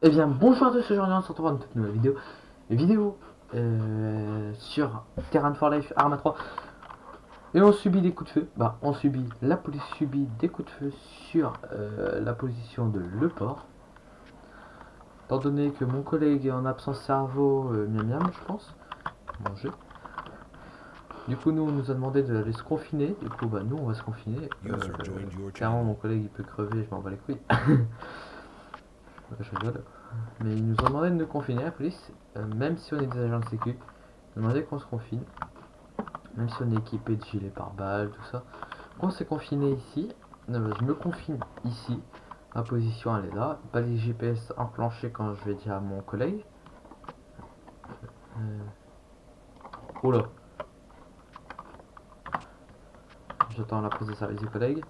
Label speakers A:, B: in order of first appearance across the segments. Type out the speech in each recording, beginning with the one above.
A: Eh bien, bonjour à tous, aujourd'hui on se retrouve dans une toute nouvelle vidéo sur Terrain for Life Arma 3. Et on subit des coups de feu, la police subit des coups de feu sur la position de Le Port. Étant donné que mon collègue est en absence cerveau, miam miam je pense, manger. Du coup nous on nous a demandé d'aller se confiner, du coup nous on va se confiner. Clairement mon collègue il peut crever, je m'en bats les couilles. Je rigole. Mais ils nous ont demandé de nous confiner, la police, même si on est des agents de sécu. Ils nous ont demandé qu'on se confine, même si on est équipé de gilets pare-balles, tout ça. On s'est confiné ici. Je me confine ici. Ma position elle est là. Pas les GPS enclenchés quand je vais dire à mon collègue. Oh là. J'attends la prise de service du collègue.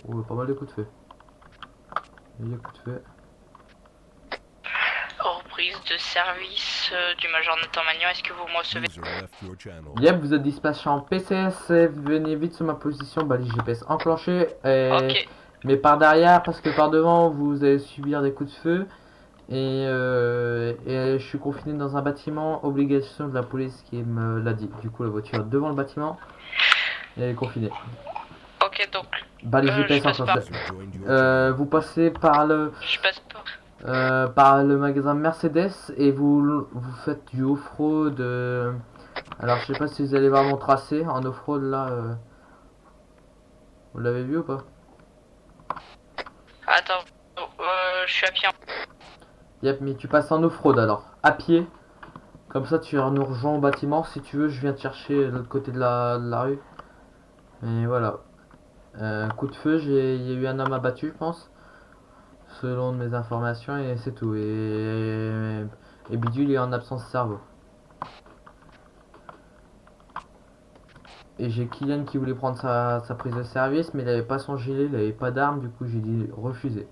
A: Oh, pas mal de coups de feu. Il y a coups de feu.
B: Reprise de service du Major Nathan Magnan, est-ce que vous me recevez?
A: Yep, vous êtes dispatché en PCS, venez vite sur ma position, les GPS enclenchés.
B: Ok.
A: Mais par derrière, parce que par devant, vous allez subir des coups de feu. Et je suis confiné dans un bâtiment, obligation de la police qui me l'a dit. Du coup, la voiture devant le bâtiment, et elle est confinée.
B: Ok, donc.
A: Les GPS enclenchés. Vous passez par le.
B: Je passe pas.
A: Par le magasin Mercedes et vous faites du off-road. Alors je sais pas si vous allez voir mon tracé en off-road là. Vous l'avez vu ou pas?
B: Attends, je suis à pied.
A: Yep, mais tu passes en off-road alors, à pied. Comme ça tu nous rejoins au bâtiment. Si tu veux, je viens te chercher de l'autre côté de la rue. Et voilà. Coup de feu, il y a eu un homme abattu, je pense. Selon mes informations, et c'est tout. Et Bidule est en absence de cerveau. Et j'ai Kylian qui voulait prendre sa prise de service, mais il avait pas son gilet, il avait pas d'arme, du coup j'ai dit refuser.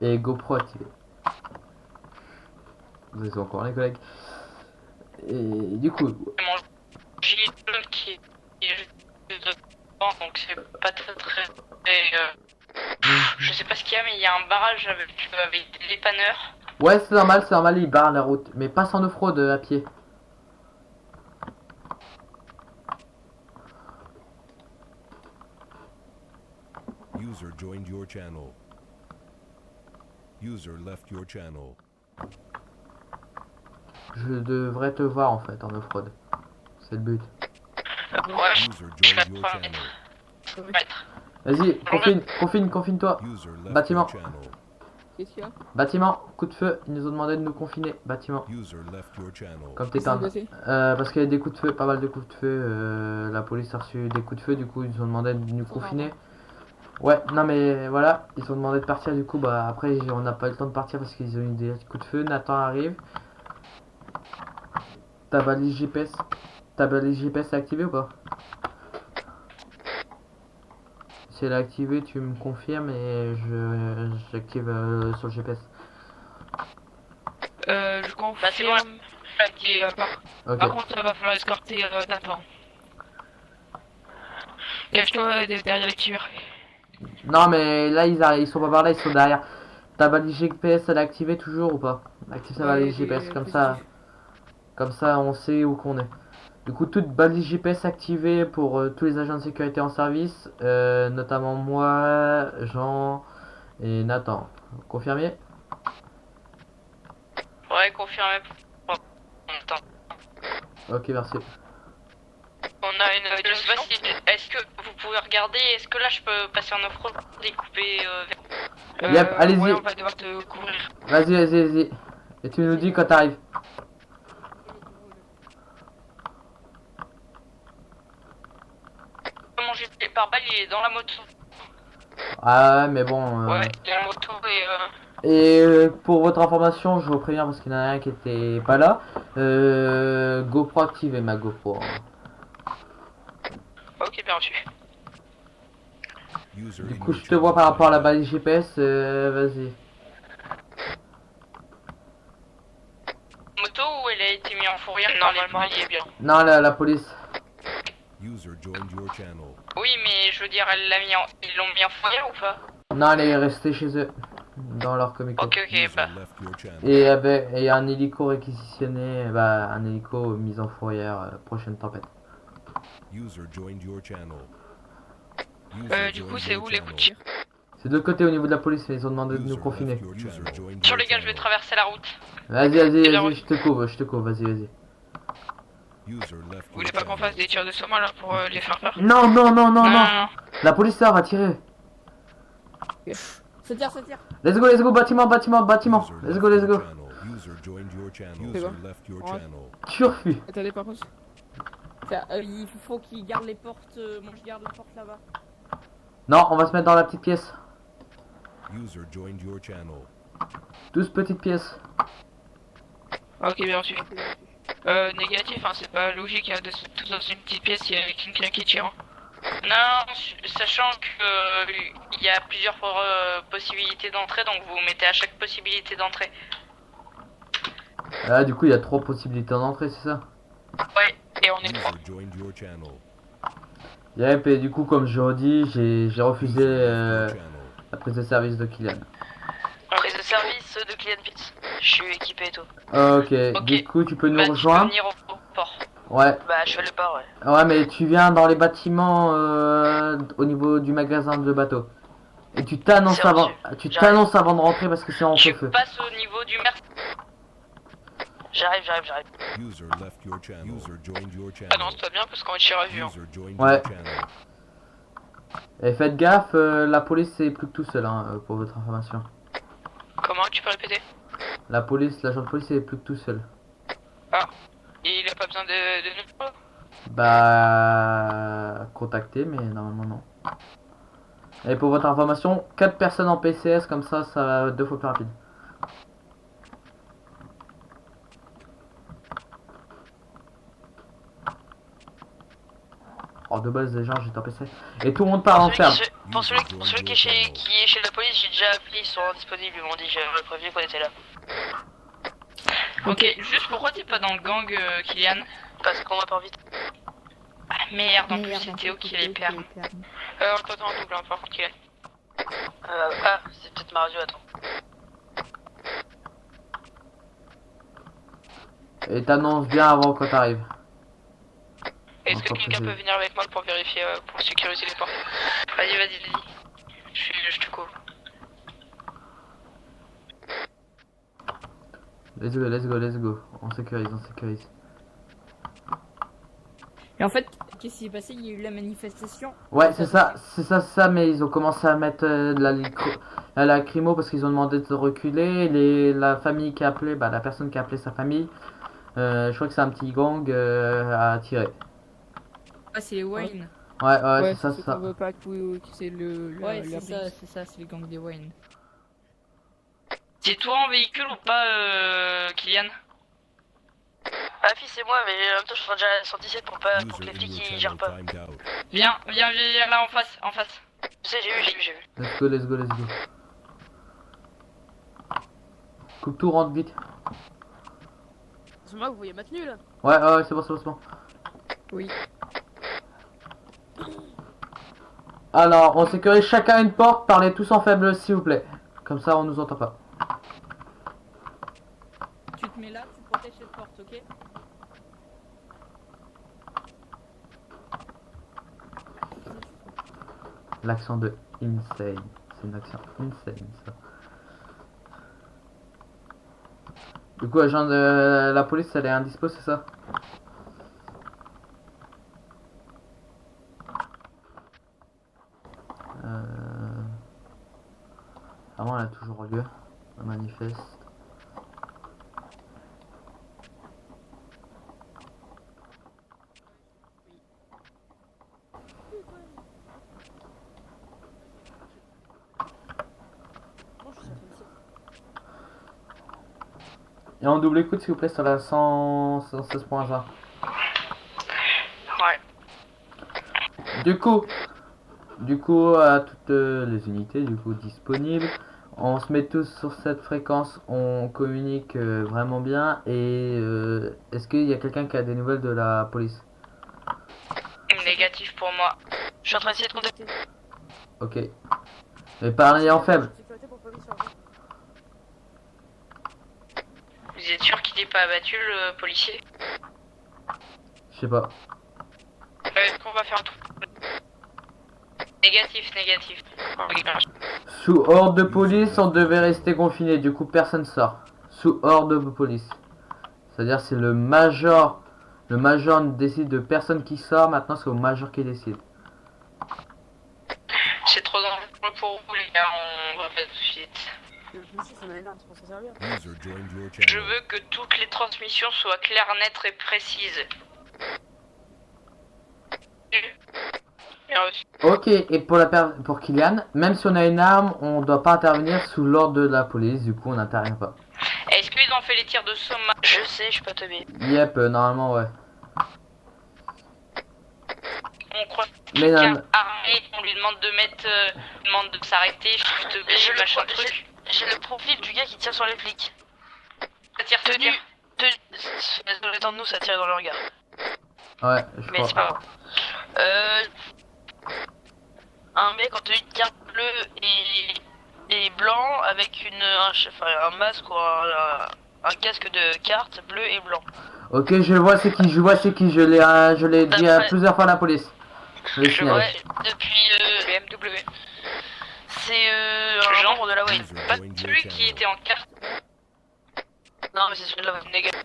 A: Et GoPro activé. Vous êtes encore les collègues. Et du coup.
B: Mon gilet qui est juste devant, donc c'est pas très. Je sais pas ce qu'il y a, mais il y a un barrage avec des dépanneurs.
A: Ouais, c'est normal, il barre la route. Mais passe en off-road à pied.
C: User joined your channel. User left your channel.
A: Je devrais te voir en fait en off-road. C'est le but.
B: Ouais, je suis à 3 mètres.
A: Vas-y, confine-toi. Bâtiment.
D: Qu'est-ce qu'il y a?
A: Bâtiment, coup de feu, ils nous ont demandé de nous confiner. Bâtiment. Comme t'es un. Parce qu'il y a des coups de feu, pas mal de coups de feu. La police a reçu des coups de feu, du coup ils nous ont demandé de nous confiner. Ouais, non mais voilà, ils ont demandé de partir, du coup après on n'a pas eu le temps de partir parce qu'ils ont eu des coups de feu. Nathan arrive. Ta balise GPS est activée ou pas? Si elle est activée, tu me confirmes et j'active sur le GPS.
D: Je confirme.
A: Ok.
D: Par contre, il va falloir escorter Nathan. Cache-toi derrière les tirs.
A: Non mais là ils sont pas par là, ils sont derrière. Ta balise GPS elle est activée toujours ou pas? Active ta balise GPS comme ça on sait où qu'on est. Du coup toute balise GPS activée pour tous les agents de sécurité en service, notamment moi, Jean et Nathan. Confirmé?
B: Ouais, confirmé. Attends.
A: Ok, merci.
B: On a une. Je sais pas si. Est-ce que vous pouvez regarder? Est-ce que là je peux passer en off-road et couper
A: Yep, allez-y.
D: Ouais, on va devoir te couvrir.
A: Vas-y. Et tu nous dis quand t'arrives.
B: Mon gilet pare-balles il est dans la moto.
A: Ah ouais, mais bon.
B: Ouais, il y a la moto et.
A: Et pour votre information, je vous préviens parce qu'il y en a un qui était pas là. GoPro activé ma GoPro.
B: Ok, bien reçu.
C: User
A: Du
C: in
A: coup,
C: your
A: je te vois par rapport à la
C: channel
A: balise GPS, vas-y.
B: Moto ou elle a été mise en fourrière?
D: Normalement, il est bien.
A: Non, la police.
C: User joined your channel.
B: Oui, mais je veux dire, ils l'ont mis en fourrière ou pas?
A: Non, elle est restée chez eux. Dans leur comico.
B: Ok, ok,
C: User
B: bah.
C: left your channel.
A: Et il y avait et un hélico réquisitionné, bah, un hélico mis en fourrière, prochaine tempête.
C: User joined your channel. User
D: Du coup,
C: joined
D: c'est
C: your
D: où les coups de
C: channel.
D: tir?
A: C'est de l'autre côté au niveau de la police, mais ils ont demandé de nous
C: User
A: confiner.
C: left your channel. joined
B: Sur
C: your
B: les gars, je vais
C: channel.
B: traverser la route.
A: Vas-y,
D: C'est
A: vas-y,
D: la
A: vas-y,
D: route.
A: je te couvre, vas-y, vas-y.
C: User left
D: Vous
C: your
D: voulez pas qu'on
C: channel.
D: fasse des tirs de saumon là pour les faire peur?
A: Non, non, non, non, non.
D: non.
A: La police là va tirer.
E: Ça tire.
A: Let's go, bâtiment, bâtiment, bâtiment.
C: User
A: Let's
C: left
A: go, let's
C: your
A: go.
C: channel. User joined your channel.
E: C'est
C: User
E: quoi
C: left your
E: Ouais.
C: channel.
A: Turfu.
E: Attendez, par contre. Il faut qu'il garde les portes. Moi, je garde la porte là-bas.
A: Non, on va se mettre dans la petite pièce.
C: User joined your channel.
A: 12 petites pièces.
D: Ok, bien reçu. Négatif, hein, c'est pas logique, hein, de tous dans une petite pièce, il y a quelqu'un qui tire. Hein.
B: Non, sachant que il y a plusieurs possibilités d'entrée, donc vous mettez à chaque possibilité d'entrée.
A: Ah, du coup, il y a 3 possibilités d'entrée, c'est ça?
B: Ouais.
D: Et on est trois.
C: User joined your channel.
A: Yep, et du coup, comme je redis, j'ai refusé
C: User left your channel.
A: la prise de service de Kylian.
B: Prise de service de Kylian Pitts. Je suis équipé et tout.
A: Ok,
B: Ok.
A: du coup, tu peux nous
B: Bah, tu peux
A: rejoindre?
B: venir au port.
A: Ouais.
B: Bah, je fais le port, ouais.
A: Ouais, mais tu viens dans les bâtiments au niveau du magasin de bateau. Et tu t'annonces
B: C'est
A: avant,
B: reçu.
A: tu
B: J'arrive.
A: t'annonces avant de rentrer parce que sinon on
B: Tu
A: fait feu.
B: passes au niveau du mer. J'arrive.
C: User left your channel. User joined your channel.
D: Annonce-toi bien parce qu'on tire à vue. Hein.
C: User joined
A: Ouais.
C: your channel.
A: Et faites gaffe, la police c'est plus que tout seul, hein, pour votre information.
D: Comment tu peux répéter?
A: La police, l'agent de police est plus que tout seul.
D: Et il a pas besoin de nous?
A: Bah, contacter, mais normalement non. Et pour votre information, 4 personnes en PCS comme ça va 2 fois plus rapide. Oh, de base déjà j'étais en PC. Et tout le monde part en ferme.
B: Pour celui qui est chez la police, j'ai déjà appelé, ils sont disponibles, ils m'ont dit, j'avais prévenu qu'on était là.
D: Ok, juste pourquoi t'es pas dans le gang, Kylian?
B: Parce qu'on va pas vite.
D: Ah merde, en plus c'est Théo qui les perd. On t'entend en double, hein, par contre, Kylian.
B: C'est peut-être ma radio, attends.
A: Et t'annonces bien avant quand t'arrives.
D: Est-ce que
A: Encore
D: quelqu'un
A: plus.
D: peut venir avec moi pour vérifier, pour sécuriser les portes? Vas-y. Je te couvre.
A: Let's go. On sécurise.
E: Et en fait, qu'est-ce qui s'est passé? Il y a eu la manifestation.
A: Ouais, c'est ça, mais ils ont commencé à mettre de la lacrymo parce qu'ils ont demandé de reculer. La famille qui a appelé, bah la personne qui a appelé sa famille, je crois que c'est un petit gang, a tiré.
E: Ah, c'est les Wayne.
A: Ouais, c'est
E: ceux
A: ça.
E: qu'on veut pas que c'est
F: Ouais,
E: le
F: c'est ça.
E: c'est les gangs des Wayne.
D: C'est toi en véhicule ou pas, Kylian?
B: Ah, fille, c'est moi, mais en même temps, je suis déjà à 117 pour que
C: User
B: les
C: in
B: flics
C: your
B: ils
C: channel
B: gèrent pas.
C: timed out.
D: Viens là en face.
B: Tu sais, j'ai vu.
A: Let's go. Coupe tout, rentre vite.
F: C'est moi, vous voyez ma tenue là.
A: Ouais, c'est bon.
E: Oui.
A: Alors, on sécurise chacun une porte, parlez tous en faible s'il vous plaît. Comme ça, on nous entend pas.
E: Tu te mets là, tu protèges cette porte, ok?
A: L'accent de insane. C'est une action insane, ça. Du coup, agent de la police, elle est indispo, c'est ça? Avant, elle a toujours lieu. Un manifeste. Et en double écoute, s'il vous plaît, sur la 116.1.
B: Ouais.
A: Du coup, Du coup, à toutes les unités du coup disponibles, on se met tous sur cette fréquence, on communique vraiment bien. Et est-ce qu'il y a quelqu'un qui a des nouvelles de la police?
B: Négatif pour moi.
D: Je suis en train d'essayer de contacter.
A: Ok. Mais parlez en faible.
F: Sécurité pour police, chargé.
B: Vous êtes sûr qu'il n'est pas abattu le policier?
A: Je sais pas.
B: Est-ce qu'on va faire un tour? Négatif, négatif.
A: Sous ordre de police, on devait rester confiné. Du coup, personne sort. Sous ordre de police. C'est-à-dire, c'est le major. Le major décide de personne qui sort. Maintenant, c'est au major qui décide.
B: C'est trop dangereux pour vous les gars, on va faire tout de suite.
F: Le policier, ça n'a rien, c'est pour s'en servir.
C: User joined your
B: Je
C: channel.
B: veux que toutes les transmissions soient claires, nettes et précises. Bien reçu.
A: Ok, et pour Kylian, même si on a une arme, on doit pas intervenir sous l'ordre de la police. Du coup, on n'intervient pas.
B: Est-ce qu'ils ont fait les tirs de Soma?
D: Je sais, je suis pas teubé.
A: Yep, normalement, ouais.
B: On croit
A: Mais
B: quelqu'un
A: non,
B: armé, on lui demande de mettre, demande de s'arrêter, shift B,
D: Je le
B: machin
D: pro-
B: truc.
D: J'ai le profil du gars qui tire sur les flics.
B: Ça tire, ça
D: Tenu.
B: tire.
D: Désolé de nous, ça tire dans le regard.
A: ouais, je
D: Mais c'est
A: crois.
D: pas grave. Un mec en tenue de carte bleue et blanc avec un masque ou un casque de carte bleu et blanc.
A: Ok, je vois c'est qui, je l'ai dit à plusieurs fois à la police. Je vais signaler.
D: Ouais, depuis
B: BMW.
D: c'est un
B: Jean.
D: membre de la Wayne.
C: User
B: Pas
C: joined your
B: celui qui
C: channel.
B: était en carte.
D: Non mais c'est celui de la Wayne.
B: Négatif.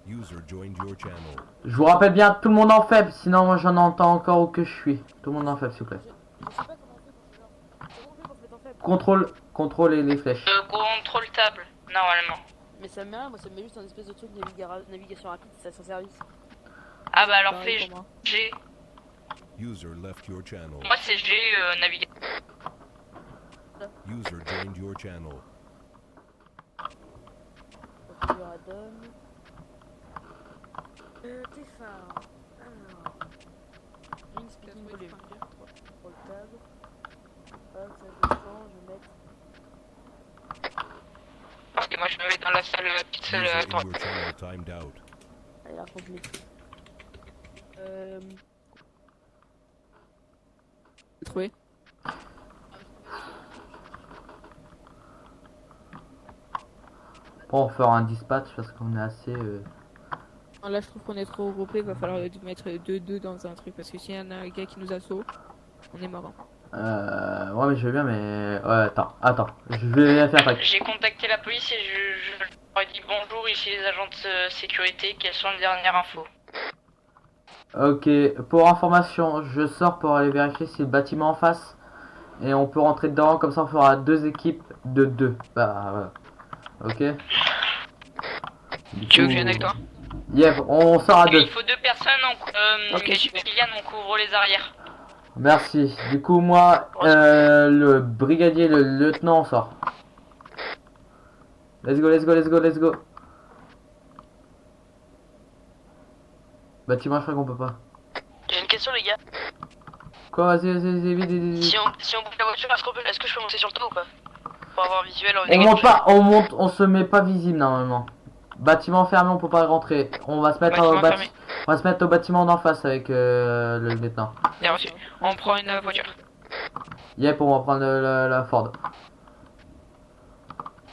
C: User joined your channel.
A: Je vous rappelle bien, tout le monde en faible, sinon moi j'en entends encore où que je suis. Tout le monde en faible, s'il vous plaît.
F: Je sais pas comment on fait pour ce genre. Comment on fait pour se mettre en faible?
A: Contrôle et les flèches.
B: Contrôle table, normalement.
F: Mais ça me met rien, moi ça me met juste un espèce de truc de navigation rapide, c'est sans service.
B: Ah bah alors
F: Pareil
B: fais
F: pour moi.
B: G.
C: User left your channel.
B: Moi c'est G, navigation.
C: User joined your channel.
F: Configure add-on. Tes phares. Alors. Ring speaking volume. Contrôle table. Hop, ça je change, je vais mettre.
B: Parce que moi je me mets dans la salle, petite salle
C: User
B: à
C: in
B: droite.
C: your channel timed out.
F: Allez, là, continue. Trouvé.
A: Bon, on fera un dispatch parce qu'on est assez.
E: Là, je trouve qu'on est trop regroupé. Va falloir mettre 2-2 dans un truc parce que s'il y en a un gars qui nous assaut, on est mort.
A: Ouais, mais je veux bien, mais. Ouais, attends. Je vais faire un truc.
B: J'ai contacté la police et je leur ai dit bonjour, ici les agents de sécurité, quelles sont les dernières infos?
A: Ok, pour information, je sors pour aller vérifier si le bâtiment en face. Et on peut rentrer dedans, comme ça on fera 2 équipes de 2. Bah, voilà. Ok. Du
D: Tu veux
A: coup-
D: que je vienne avec toi?
A: Yep, on sort à 2.
B: Il faut 2 personnes,
D: Ok, super.
B: Kylian, on couvre les arrières.
A: Merci. Du coup, moi, le brigadier, le lieutenant, on sort. Let's go. Bâtiment, je crois qu'on peut pas.
D: J'ai une question les gars.
A: Quoi, vas-y, vite.
D: Si on bouge la voiture, est-ce que je peux monter sur le toit ou pas? Pour avoir un visuel en
A: On monte pas, on se met pas visible normalement. Bâtiment fermé, on peut pas rentrer. On va se mettre
B: Bâtiment fermé.
A: on va se mettre au bâtiment d'en face avec le lieutenant.
B: Bien reçu. On prend une voiture.
A: Yep, on va prendre la Ford.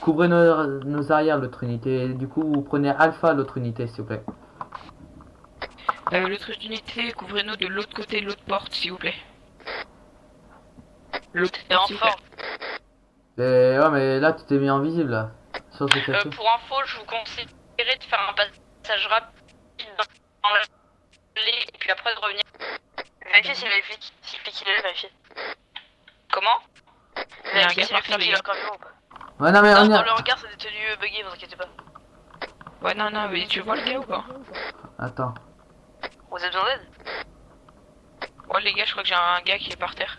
A: Couvrez nos arrières, l'autre unité. Du coup, vous prenez Alpha, l'autre unité, s'il vous plaît.
D: L'autre unité, couvrez-nous de l'autre côté de l'autre porte, s'il vous plaît. L'autre est en forme.
A: Et ouais, mais là, tu t'es mis en visible là. Sur ce café.
B: Pour info, je vous conseillerais de faire un passage rapide dans l'allée et puis après de revenir.
D: Vérifiez s'il est flic. Si le flic il est là, vérifiez.
B: Comment?
D: Vérifiez si le flic il est encore vivant ou pas.
A: Ouais, non, mais on y
D: Dans
A: a...
D: le hangar, c'est des tenues buggées, vous inquiétez pas.
B: Ouais, non, mais tu vois le gars ou pas?
A: Attends.
D: Vous avez besoin d'aide?
B: Ouais, les gars, je crois que j'ai un gars qui est par terre.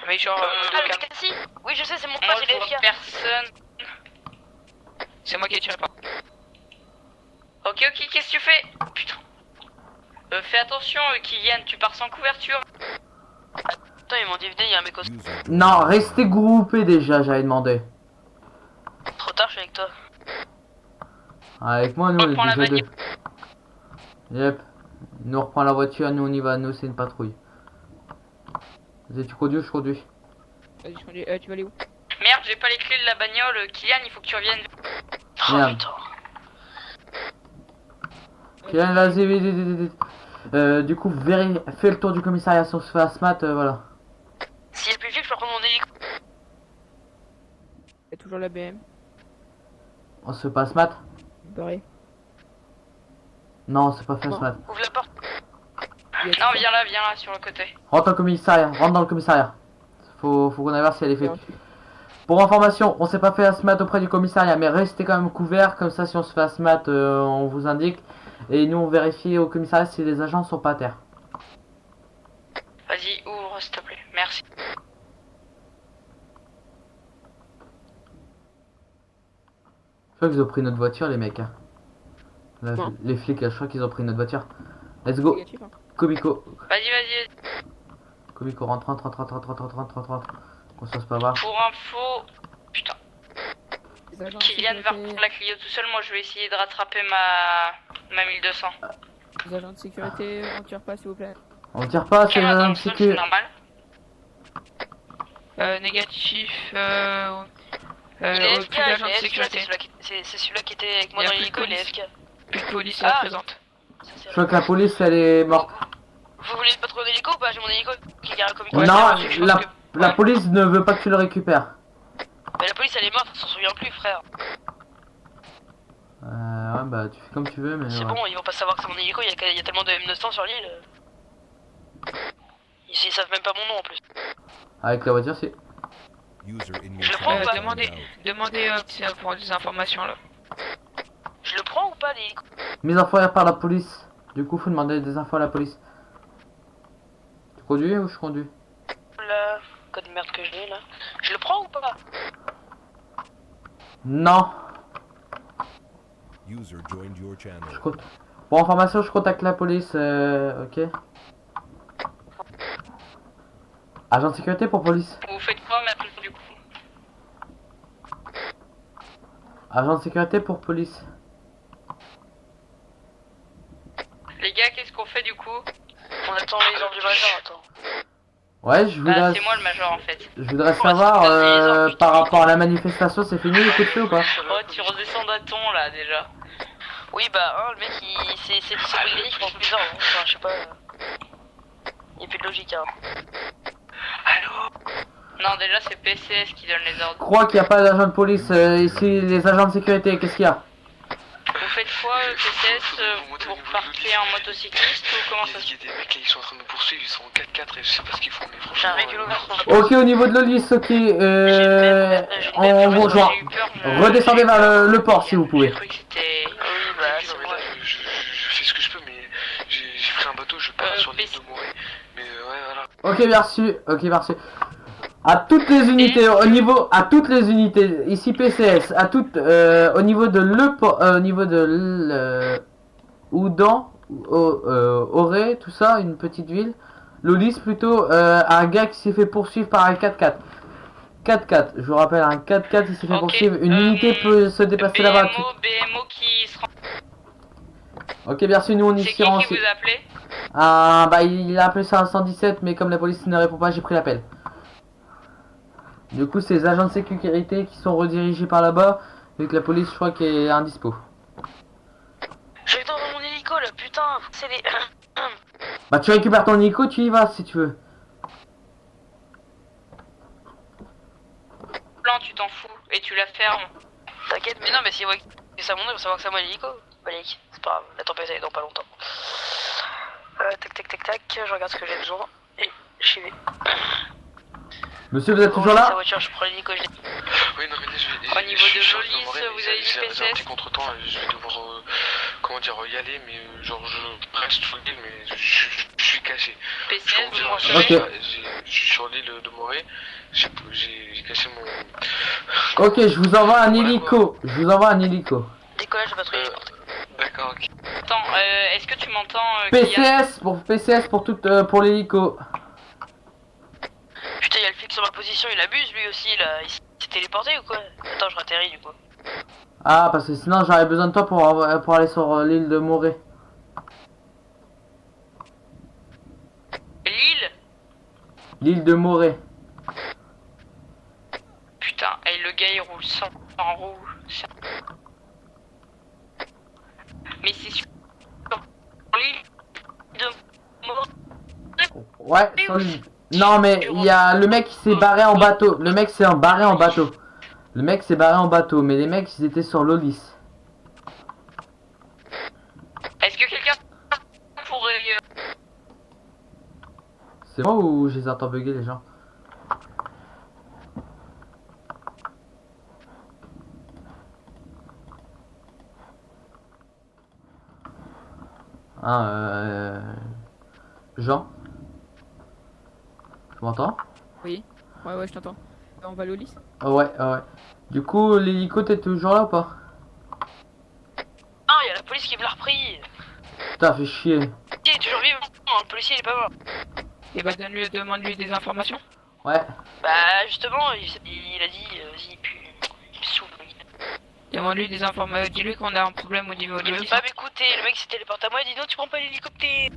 B: Mais genre.
D: Ah, le Cassie? Oui, je sais, c'est mon
B: Moi,
D: pote, il
B: je
D: est
B: vois
D: fier.
B: personne. C'est moi qui ai tiré pas. Ok, qu'est-ce que tu fais? Putain. Fais attention, Kylian, tu pars sans couverture.
D: il venait, il y a un mec au...
C: User joined
A: Non,
C: your
A: restez
C: channel.
A: groupés déjà, j'avais demandé.
D: Trop tard, je suis avec toi.
A: Avec moi, nous, on est
B: Reprends la
A: déjà deux.
B: bagnole.
A: Yep. Nous reprend la voiture, nous on y va, nous c'est une patrouille. Vas-y, tu conduis ou je conduis?
E: Vas-y, je conduis. Tu vas aller où?
B: Merde, j'ai pas les clés de la bagnole. Kylian, il faut que tu reviennes.
D: Oh
A: Merde.
D: putain.
A: Kylian, vas-y, vite, vite, vite, vite. Du coup, fais le tour du commissariat si on se fait asmat, voilà.
D: S'il y a plus vite, je peux prendre mon hélico.
E: Il y a toujours la BM.
A: On se fait pas asmat?
E: Pareil.
A: Non, c'est pas fait
E: Non.
A: asmat.
D: Ouvre la porte.
B: Non, viens là, sur le côté.
A: Rentre dans le commissariat, rentre dans le commissariat. Faut qu'on aille voir si elle est faite. Pour information, on s'est pas fait asmat auprès du commissariat, mais restez quand même couverts, comme ça si on se fait asmat, on vous indique. Et nous on vérifie au commissariat si les agents sont pas à terre.
B: Vas-y, ouvre s'il te plaît. Merci.
A: Je crois qu'ils ont pris notre voiture les mecs. Hein. Là,
E: Non.
A: les flics, là, je crois qu'ils ont pris notre voiture. Let's go.
E: Négatif, hein.
A: Komiko.
B: Vas-y.
A: Komiko, rentre. Qu'on se fasse pas voir.
B: Pour info... Putain.
E: Les agents de
B: Kylian va
E: sécurité-
B: reprendre la Clio tout seul. Moi, je vais essayer de rattraper ma 1200.
E: Les agents de sécurité, on tire pas s'il vous plaît.
A: On tire pas, c'est
B: Calme-toi dans
A: un
B: le sol, c'est
A: sécu.
B: normal.
D: Négatif.
B: Il est
D: FK,
B: plus d'agents de
D: il est FK,
B: sécurité.
D: c'est celui-là qui était avec moi
B: Il y a
D: dans
B: plus de
D: l'hélico, il est
B: police.
D: FK.
B: Plus de police
D: Ah.
B: présente.
D: Ça, c'est
A: Je crois que la police elle est morte.
D: Vous voulez pas trop d'hélico ou pas? J'ai mon hélico qui garde comme
B: Ouais,
A: non,
B: c'est vrai, je pense
A: la police ne veut pas que tu le récupères.
D: Mais la police elle est morte, elle s'en souvient plus, frère.
A: Ouais, bah tu fais comme tu veux, mais.
D: C'est
A: ouais.
D: bon, ils vont pas savoir que c'est mon hélico, il y a tellement de M900 sur l'île. Ils savent même pas mon nom en plus.
A: Avec la voiture, c'est.
C: User in your
D: Je le
C: channel
D: prends ou pas?
C: timed
B: Demandez.
C: out.
B: Demandez pour des informations là.
D: Je le prends ou pas l'hélico?
A: Mise en fourrière par la police. Du coup, faut demander des infos à la police. Tu conduis ou je conduis?
D: Là, code merde que j'ai là. Je le prends ou pas?
A: Non.
C: User joined your channel.
A: Je compte. Pour information, je contacte la police, ok. Agent de sécurité pour police.
B: Vous faites quoi maintenant du coup?
A: Agent de sécurité pour police.
B: Les gars, qu'est-ce qu'on fait du coup?
D: On attend les ordres du major, attends.
A: Ouais, je
B: Bah,
A: voudrais,
B: c'est moi le major en fait.
A: je voudrais savoir par rapport à la manifestation, c'est fini les coups de feu ou pas?
B: Oh, tu redescends d'un ton là déjà.
D: Oui, bah, le mec, c'est Britannique pendant plusieurs ans. Enfin, je sais pas. Il y a plus de logique, hein.
B: Non, déjà c'est PCS qui donne les
A: Je
B: ordres.
A: crois qu'il n'y a pas d'agent de police ici, les agents de sécurité, qu'est-ce qu'il y a?
B: Vous faites quoi PCS pour partir en motocycliste ou comment ça se
G: Il y a des mecs là, ils sont en train de me poursuivre, ils sont en 4x4 et je sais pas ce qu'ils font, mais
D: J'ai un
G: franchement.
D: véhicule ouvert.
A: Ok, au niveau de l'Olys, ok, on vous rejoint.
B: J'ai eu peur,
A: Redescendez vers le port si vous pouvez.
B: J'ai cru que c'était...
D: Oui, bah,
G: Non,
D: c'est
G: mais
D: moi.
G: là, je fais ce que je peux, mais j'ai pris un bateau, je pars sur l'île de Morée. Mais ouais, voilà.
A: Ok, merci, ok, merci. À toutes les unités, à toutes les unités, ici PCS, à toutes, au niveau de au niveau de Oudan, Auré, tout ça, une petite ville. L'Olys plutôt, un gars qui s'est fait poursuivre par un 4x4. 4x4, je vous rappelle, un 4x4 il s'est fait
B: Ok,
A: poursuivre, une unité peut se déplacer là-bas.
B: BMO qui se rend...
A: Ok, merci, nous on y
B: C'est
A: se rend
B: qui
A: aussi.
B: vous appelez?
A: Ah, bah il a appelé ça un 117, mais comme la police ne répond pas, j'ai pris l'appel. Du coup, c'est les agents de sécurité qui sont redirigés par là-bas, vu que la police, je crois, qu'elle est indispo.
D: Je vais dans mon hélico là, putain. C'est les.
A: Bah, tu récupères ton hélico, tu y vas si tu veux.
B: Plan, tu t'en fous et tu la fermes.
D: T'inquiète, mais non, mais s'ils voient que c'est à mon nom, ils vont savoir que c'est moi l'hélico. Balik, c'est pas grave, la tempête elle est dans pas longtemps. Tac, je regarde ce que j'ai besoin. Et j'y vais.
A: Monsieur, vous êtes toujours
D: Sa
A: là?
D: voiture, je prends l'hélico, je l'ai.
G: Oui, non, mais là,
B: Au niveau de
G: sur
B: Jolis,
G: l'île Morée,
B: vous
G: mais
B: avez dit
G: j'ai un
B: PCS?
G: petit contretemps, je vais devoir, comment dire, y aller, mais genre, je reste sur l'île, mais je suis caché.
B: PCS, vous me
G: Je
B: recevez?
A: Ok.
G: suis sur l'île de Morée, j'ai caché mon...
A: Ok, je vous envoie un hélico. Je vous envoie un hélico.
D: Décollage de patrouille.
G: D'accord, ok.
B: Attends, est-ce que tu m'entends Kylian?
A: PCS pour tout, pour l'hélico.
D: le flic sur ma position, il abuse lui aussi, là. Il s'est téléporté ou quoi? Attends, je ratterris du coup.
A: Ah, parce que sinon j'aurais besoin de toi pour aller sur l'île de Morée.
B: Lille.
A: L'île de Morée.
B: Putain, et le gars il roule sans en roue. Mais c'est sur l'île de Morée.
A: Ouais, sur l'île. Non, mais il y a le mec qui s'est barré en bateau. Le mec s'est barré en bateau. Le mec s'est barré en bateau, mais les mecs ils étaient sur l'Olis.
B: Est-ce que quelqu'un pourrait...
A: C'est moi ou je les entends bugger les gens? Ah, Jean? Tu m'entends?
E: Oui. Ouais, je t'entends. On va aller au lycée.
A: Ouais. Du coup, l'hélico, t'es toujours là ou pas?
D: Ah, il y a la police qui me l'a repris.
A: Putain, fait chier.
D: Il est toujours vivant, le policier il est pas mort.
E: Et bah demande-lui des informations.
A: Ouais.
D: Bah justement, il a dit, vas-y, puis il me saoule.
E: Demande-lui des informations. Dis-lui qu'on a un problème au niveau
D: Il
E: du
D: veut
E: lycée.
D: pas m'écouter, le mec s'est téléporté à moi, il dit non, tu prends pas l'hélicoptère.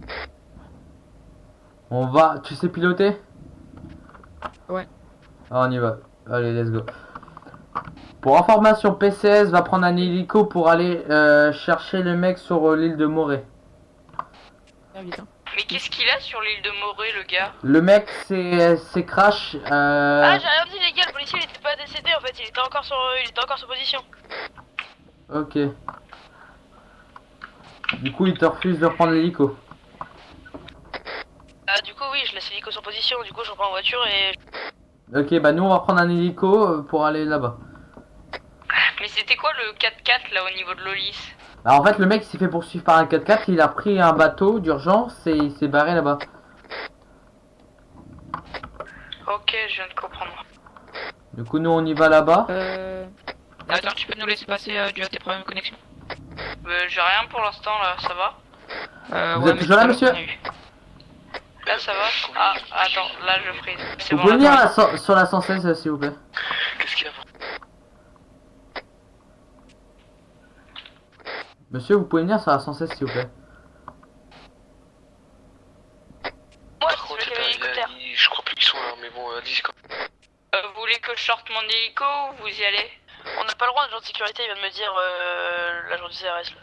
A: On va... Tu sais piloter?
E: Ouais.
A: Ah, on y va. Allez, let's go. Pour information, PCS va prendre un hélico pour aller chercher le mec sur l'île de Morée.
E: Viens vite, hein.
B: Mais qu'est-ce qu'il a sur l'île de Morée, le gars?
A: Le mec c'est crash.
D: Ah, j'ai rien dit les gars, le policier il était pas décédé en fait, il était encore sur position.
A: Ok. Du coup, il te refuse de prendre l'hélico.
D: Ah du coup oui, je laisse l'hélico sur position, du coup je reprends en voiture et...
A: Ok, bah nous on va prendre un hélico pour aller là-bas.
B: Mais c'était quoi le 4x4 là au niveau de l'Olis?
A: Bah, en fait, le mec s'est fait poursuivre par un 4x4, il a pris un bateau d'urgence et il s'est barré là-bas.
B: Ok, je viens de comprendre.
A: Du coup, nous on y va là-bas.
E: Attends, tu peux nous laisser passer dû à tes problèmes de connexion.
B: J'ai rien pour l'instant là, ça va?
A: Vous êtes toujours là, monsieur?
B: Là ça va? Ah, attends, là je frise. C'est
A: Vous
B: bon,
A: pouvez venir
B: attends.
A: là, sur la 116 s'il vous plaît?
G: Qu'est-ce qu'il y a?
A: Monsieur, vous pouvez venir sur la 116 s'il vous plaît?
D: Moi,
G: Par
D: c'est
G: contre,
D: celui qui avait l'hélicoptère.
G: je crois plus qu'ils sont là, mais bon, dis quoi.
B: Vous voulez que je sorte mon hélico ou vous y allez?
D: On n'a pas le droit, l'agent de sécurité il vient de me dire, l'agent du CRS là.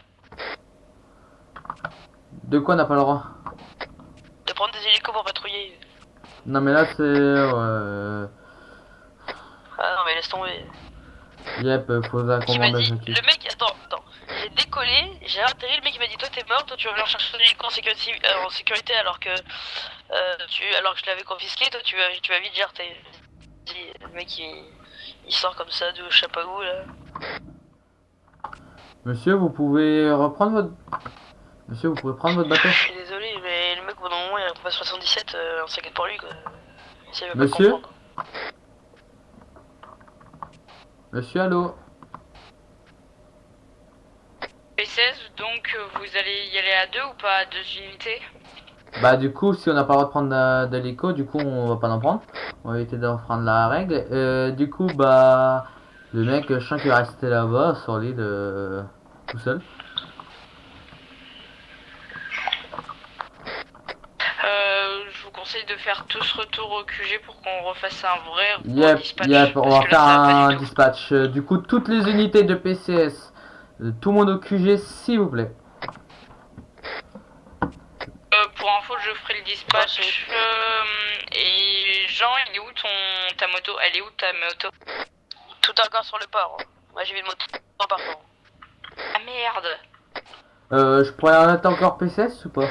A: De quoi on n'a pas le droit?
D: De prendre des hélicos pour patrouiller.
A: Non mais là c'est...
D: Ah non mais laisse tomber.
A: Yep, faut un
D: Qui m'a dit,
A: commandage.
D: le mec, attends, j'ai décollé, j'ai atterri, le mec il m'a dit toi t'es mort, toi tu vas venir chercher ton hélico en sécurité alors que alors que je l'avais confisqué, toi tu vas vite jarter. Le mec il sort comme ça de je sais pas où là.
A: Monsieur, vous pouvez reprendre votre... Monsieur, vous pouvez prendre votre bateau?
D: Je suis désolé mais le mec pendant un moment il a pas 77, on s'inquiète pour lui quoi. Si il veut pas
A: Monsieur?
D: comprendre.
A: Monsieur, allô?
B: P16, donc vous allez y aller à 2 ou pas à 2 unités?
A: Bah du coup, si on n'a pas le droit de prendre d'hélico, du coup on va pas en prendre. On va éviter d'en prendre la règle. Du coup, bah... Le mec, je sens qu'il va rester là-bas, sur l'île, tout seul.
B: Je vous conseille de faire tous retour au QG pour qu'on refasse un vrai
A: Yep,
B: dispatch.
A: on
B: parce
A: va
B: que
A: faire
B: là, ça va pas
A: un
B: du tout.
A: dispatch. Du coup, toutes les unités de PCS, tout le monde au QG, s'il vous plaît.
B: Pour info, je ferai le dispatch. Et Jean, il est où ta moto? Elle est où ta moto?
D: Tout encore sur le port. Hein. Moi j'ai vu une moto par contre.
B: Ah merde!
A: Je pourrais en mettre encore PCS ou pas?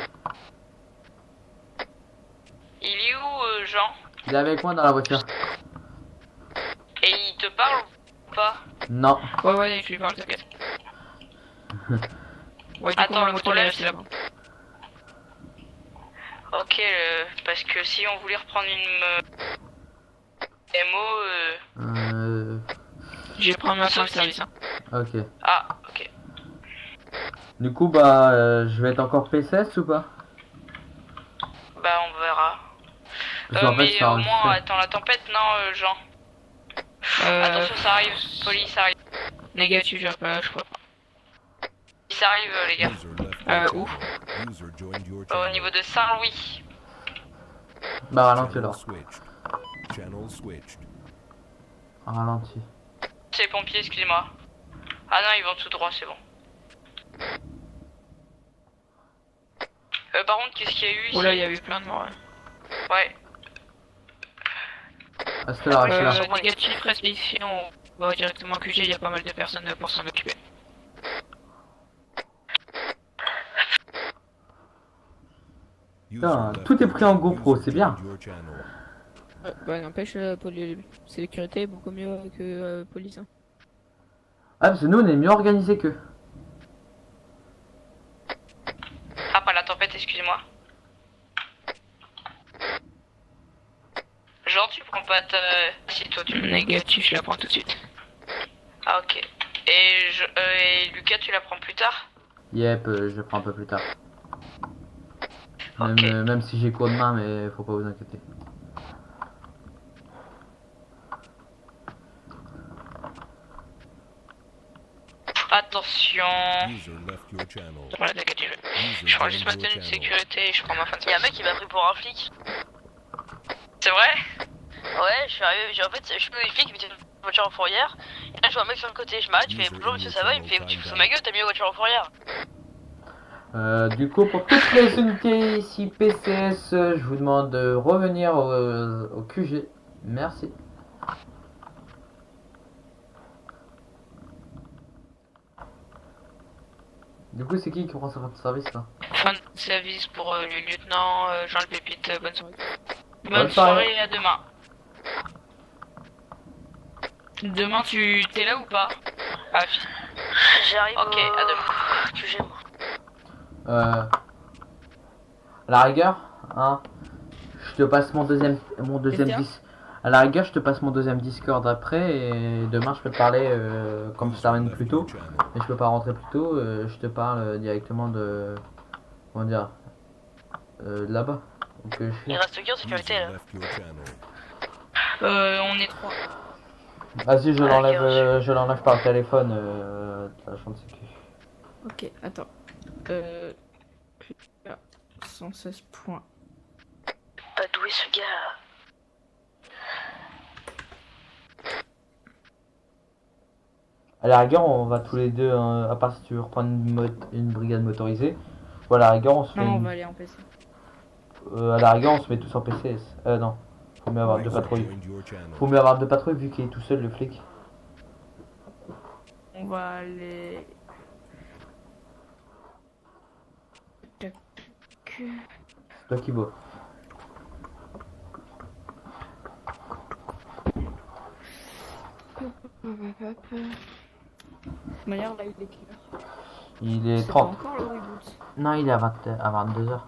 B: Il est où Jean?
A: Il est avec moi dans la voiture.
B: Et il te parle ou pas?
A: Non.
E: Ouais, je lui parle, t'inquiète. Ouais, du
B: Attends,
E: coup,
B: le
E: moto
B: problème,
E: c'est là-bas.
B: Ok, parce que si on voulait reprendre une MO,
E: Je vais prendre ma fin de service. Hein.
A: Ok.
B: Ah, ok.
A: Du coup, bah, je vais être encore PCS ou pas?
B: Bah, on verra.
A: Parce qu'en fait,
B: Mais
A: ça
B: au
A: arrive
B: moins,
A: fait.
B: attends, la tempête, non, Jean. Attention, ça arrive. Police, ça arrive.
E: Négatif, j'ai pas, je crois.
B: Ça arrive, les gars.
C: User left your
E: Où?
C: channel. User joined your
B: Au
C: channel.
B: niveau de Saint-Louis.
A: Bah, ralenti
C: Channel
A: alors.
C: switched. Channel switched.
A: Ralenti.
B: C'est les pompiers, excusez-moi. Ah non, ils vont tout droit, c'est bon. Par contre, qu'est-ce qu'il y a eu ici?
E: Oula, il y a eu plein de morts.
B: Ouais.
A: Ah, c'était là, restez là.
E: Négatif, reste ici, on va directement QG, il y a pas mal de personnes pour s'en occuper.
C: User
A: Putain,
C: left
A: tout est
C: your
A: pris en
C: channel.
A: GoPro,
C: User
A: c'est bien.
C: joined your channel.
E: Bah n'empêche, pour les sécurité est beaucoup mieux que police. Hein.
A: Ah, parce que nous, on est mieux organisé qu'eux.
B: Ah, pas la tempête, excusez-moi. Jean, tu prends pas ta... Si, toi, tu...
E: Négatif, je la prends tout de suite.
B: Ah, ok. Et Lucas, tu la prends plus tard?
A: Yep, je prends un peu plus tard. Même,
B: Ok.
A: même si j'ai cours demain, mais faut pas vous inquiéter.
B: Attention.
C: User left your channel.
E: Voilà, négatif.
C: User
B: Je prends
C: joined
B: juste ma
C: your
B: tenue de
C: channel.
B: sécurité et je prends ma fin de
D: Y'a un
B: service.
D: mec qui m'a pris pour un flic.
B: C'est vrai?
D: Ouais, je suis arrivé, en fait, je suis les flics, il me dit une voiture en fourrière. Et là, je vois un mec sur le côté, je m'arrête, je fais bonjour monsieur, ça va? Il me fait tu fous ma gueule, t'as mis la voiture en fourrière.
A: Du coup, pour toutes les unités ici PCS, je vous demande de revenir au QG. Merci. Du coup, c'est qui prend sa fin de service là?
B: Fin de service pour le lieutenant Jean le Pépite. Bonne soirée.
A: Bonne
B: Bonne
A: soirée.
B: soirée et à demain. Demain, tu t'es là ou pas? Ah,
D: J'arrive
B: ok, à demain.
D: que j'aime.
A: À la rigueur, hein, je te passe mon deuxième
E: Qu'est-ce
A: dis. À la rigueur, je te passe mon deuxième Discord après et demain je peux te parler comme je termine plus tôt, mais je peux pas rentrer plus tôt. Je te parle directement de comment dire là-bas. Donc, je suis.
D: Il reste qui en sécurité
C: User
D: là?
C: left your channel.
B: On est trois.
A: Vas-y, je
D: Ah,
A: l'enlève,
D: ok,
A: je l'enlève par téléphone. La chambre de sécu.
E: Ok, attends. 116 points.
D: Pas doué ce gars.
A: À la rigueur, on va tous les deux, à part si tu veux reprendre une brigade motorisée. Ou à la rigueur, on se fait
E: Non, on
A: une-
E: va aller en PC.
A: à la rigueur, on se met tous en PCS. Non, faut mieux avoir deux
C: User
A: patrouilles.
C: joined your channel.
A: Faut mieux avoir deux patrouilles vu qu'il est tout seul le flic.
E: On va aller... Tac, tac.
A: C'est toi qui vois.
E: De manière, là, il est quelle heure?
A: Il est
E: C'est pas
A: 30.
E: encore le reboot.
A: Non, il est à 22h.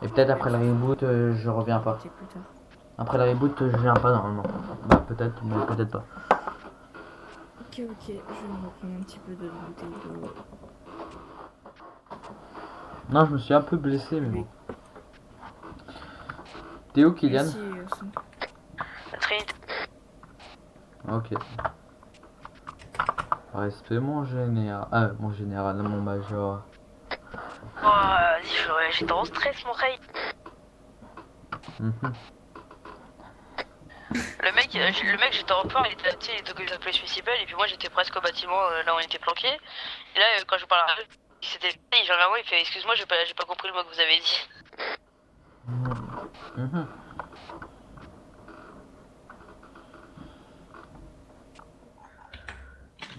A: Et peut-être après le reboot, je reviens pas.
E: C'est plus tard.
A: Après le reboot, je viens pas normalement. Bah peut-être, mais peut-être pas.
E: Ok, ok, je vais me reprendre un petit peu de bouteille d'eau.
A: Non, je me suis un peu blessé, mais bon. T'es où, Kylian?
E: Merci,
D: Trinité.
A: Ok. Respect mon général. Ah, mon général, non, mon major.
D: Oh, vas-y, j'étais en stress, mon rey.
A: Mhm.
D: Le mec, j'étais en port, il était, tu sais, il était au la police municipale, et puis moi j'étais presque au bâtiment là où on était planqué. Et là, quand je parle à eux, c'était il vient vers moi, il fait excuse-moi, j'ai pas compris le mot que vous avez dit.
A: Mhm.